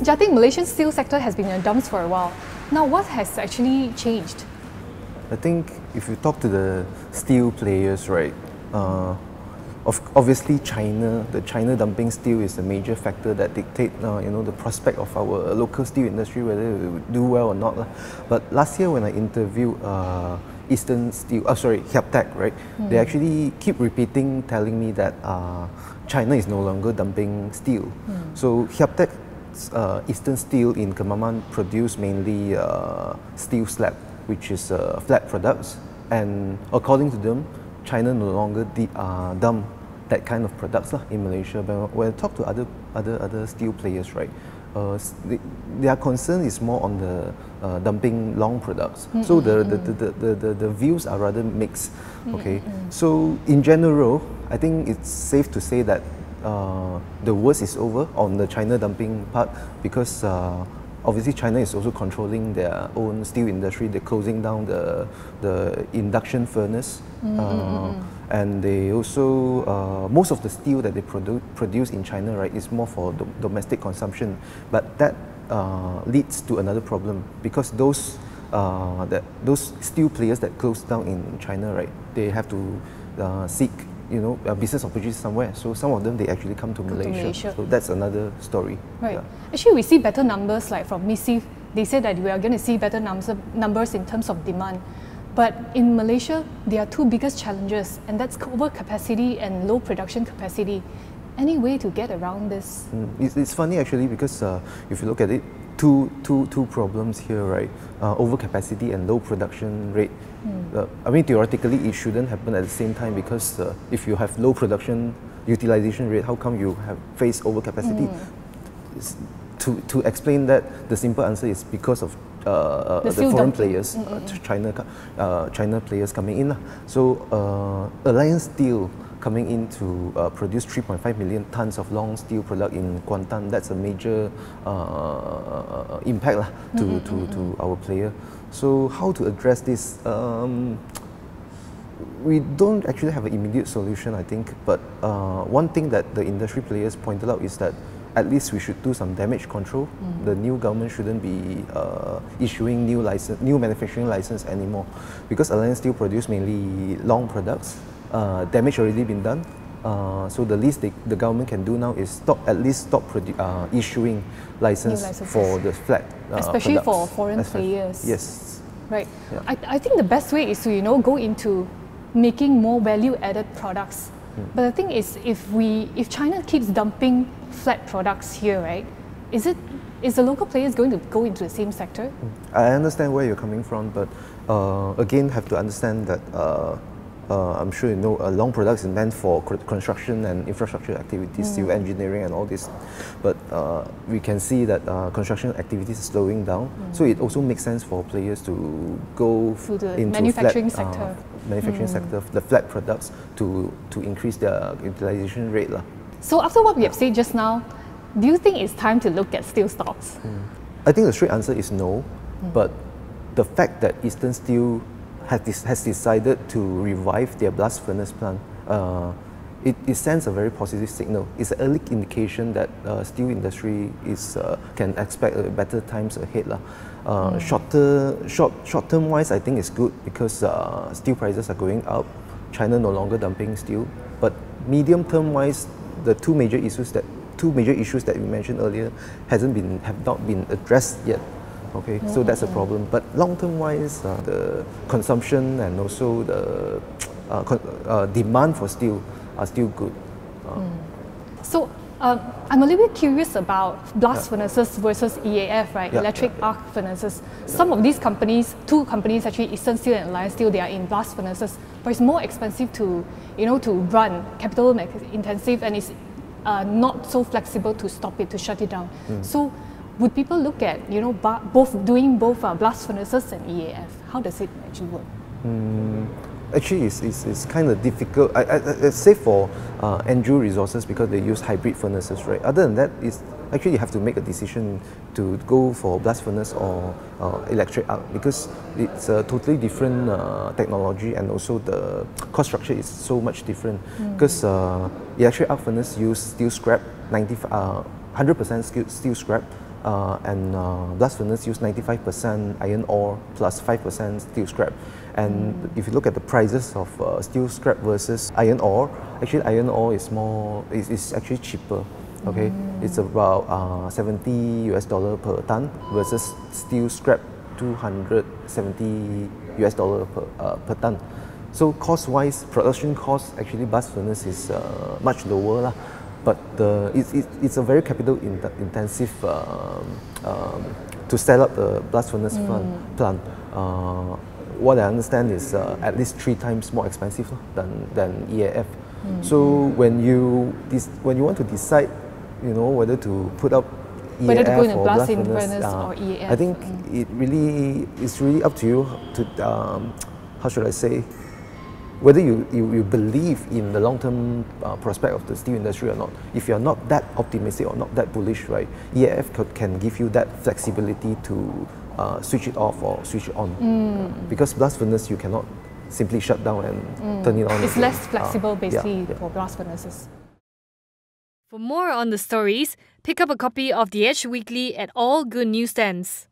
which I think Malaysian steel sector has been in the dumps for a while. Now, what has actually changed? I think if you talk to the steel players, right, obviously the China dumping steel is a major factor that dictate, the prospect of our local steel industry, whether it will do well or not. But last year when I interviewed Liew Teng, right, they actually keep repeating, telling me that China is no longer dumping steel. So Liew Teng's Eastern Steel in Kemaman produce mainly steel slab, which is flat products, and according to them, China no longer dump that kind of products in Malaysia. But when I talk to other steel players, right, their concern is more on the dumping long products. So the views are rather mixed. Okay, so in general, I think it's safe to say that the worst is over on the China dumping part, because obviously China is also controlling their own steel industry. They're closing down the induction furnace, and they also most of the steel that they produce in China, right, is more for domestic consumption. But that leads to another problem, because those steel players that close down in China, right, they have to seek business opportunities somewhere. So some of them, they actually come to Malaysia. So that's another story. Right. Yeah. Actually, we see better numbers, like from MISIF. They said that we are going to see better numbers in terms of demand. But in Malaysia, there are two biggest challenges, and that's overcapacity and low production capacity. Any way to get around this? It's funny actually, because if you look at it, two problems here, right? Overcapacity and low production rate. I mean, theoretically, it shouldn't happen at the same time, because if you have low production utilization rate, how come you face overcapacity? To explain that, the simple answer is because of the foreign players, China players coming in. So Alliance Steel coming in to produce 3.5 million tons of long steel product in Kuantan. That's a major impact to our player. So how to address this? We don't actually have an immediate solution, I think. But one thing that the industry players pointed out is that at least we should do some damage control. The new government shouldn't be issuing new manufacturing license anymore, because Alliance Steel produce mainly long products. Damage already been done. So the least the government can do now is at least stop issuing license for the flat especially products. For foreign players. Yes. Right. Yeah. I think the best way is to go into making more value-added products. But the thing is, if China keeps dumping flat products here, right, is the local players going to go into the same sector? I understand where you're coming from, but again, have to understand that I'm sure you know, long products is meant for construction and infrastructure activities, civil engineering and all this. But we can see that construction activities are slowing down. So it also makes sense for players to go into manufacturing sector. The flat products, to increase their utilization rate. So after what we have said just now, do you think it's time to look at steel stocks? I think the straight answer is no. But the fact that Eastern Steel has decided to revive their blast furnace plant, it sends a very positive signal. It's an early indication that steel industry can expect better times ahead. Short term wise, I think it's good, because steel prices are going up. China no longer dumping steel. But medium term wise, the two major issues that we mentioned earlier have not been addressed yet. Okay, so that's a problem. But long-term wise, the consumption and also the demand for steel are still good. So I'm a little bit curious about blast furnaces versus EAF, right? Electric arc furnaces. Some of these companies, two companies actually, Eastern Steel and Alliance Steel, they are in blast furnaces, but it's more expensive to run, capital intensive, and it's not so flexible to stop it, to shut it down. So would people look at doing both blast furnaces and EAF? How does it actually work? Actually, it's kind of difficult. I say for Andrew Resources, because they use hybrid furnaces, right? Other than that, actually you have to make a decision to go for blast furnace or electric arc, because it's a totally different technology, and also the cost structure is so much different. Because electric arc furnace use steel scrap, 100% steel scrap, and blast furnace use 95% iron ore plus 5% steel scrap. And if you look at the prices of steel scrap versus iron ore, actually iron ore is actually cheaper. Okay, it's about $70 per ton versus steel scrap $270 per ton. So cost-wise, production cost actually blast furnace is much lower lah. But it's a very capital intensive to set up the blast furnace plant. What I understand is at least 3 times more expensive than EAF. So when you want to decide, whether to put up EAF or blast furnace, or EAF. I think it's really up to you to how should I say, whether you believe in the long-term prospect of the steel industry or not. If you're not that optimistic or not that bullish, right, EAF can give you that flexibility to switch it off or switch it on. Because blast furnace, you cannot simply shut down and turn it on. It's less flexible basically for blast furnaces. For more on the stories, pick up a copy of The Edge Weekly at all good newsstands.